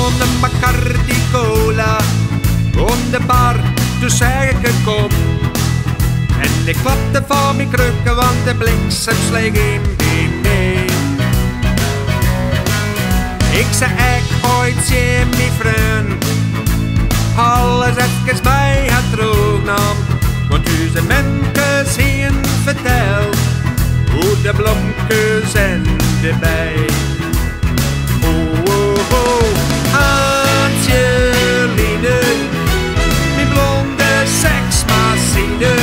gewoon een Bacardi Cola. Om de bar, toen zei ik het kom. En ik klapte van mijn krukken, want de bliksem sleeg in die mee. Ik zei echt ooit zie mijn vriend, alles even bij het drognam. Want u zijn mensen zien verteld, hoe de blomken zijn erbij. Oh, oh, oh, Angeline, mijn blonde seksmachine.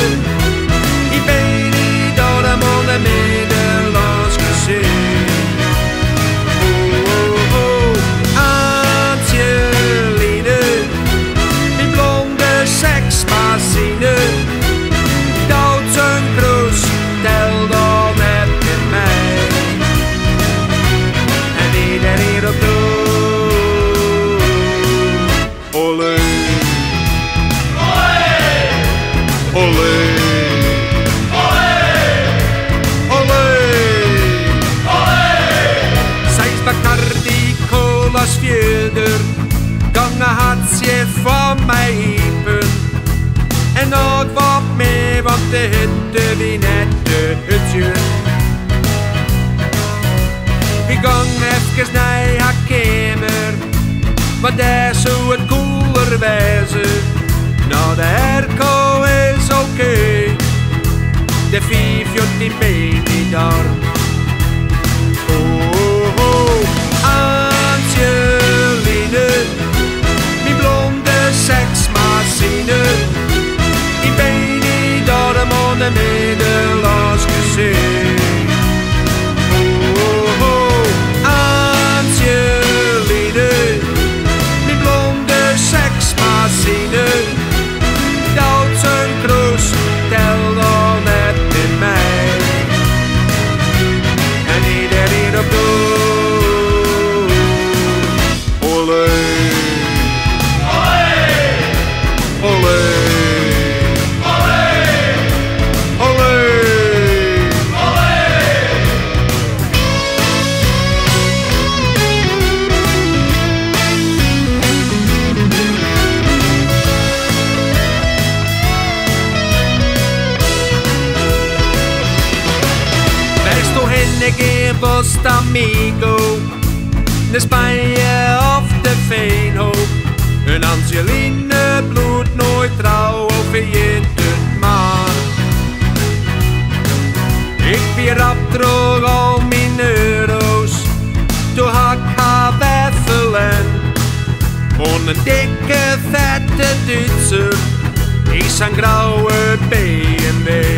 Ik ben niet allemaal de Nederlands gezien. Oh, oh, oh, Angeline, mijn blonde seksmachine. Dood zijn kroes, tel dan met mij. En iedereen op doel. Olé, olé, Bacardi Cola's vierder, gange had ze van mij hiepen. En ook wat meer, want de hitte wie net de hutje. We gang even naar haar kamer, want daar zou het koeler wezen. Nou de airco is oké, de 5 ben niet daar. Angeline, mijn blonde seksmachine. Ik ben niet allemaal de Nederlands gezien. Oh, oh, Angeline, mijn blonde seksmachine. Dood zijn kroes, tel dan net in mij. En iedereen op doel. Costa Amigo, de Spanje of de Veenhoop. Een Angeline bloed nooit trouw of je het maar. Ik weer droog al mijn euro's, toen had ik haar weffelen. On een dikke vette Duitser, is een grauwe BMW.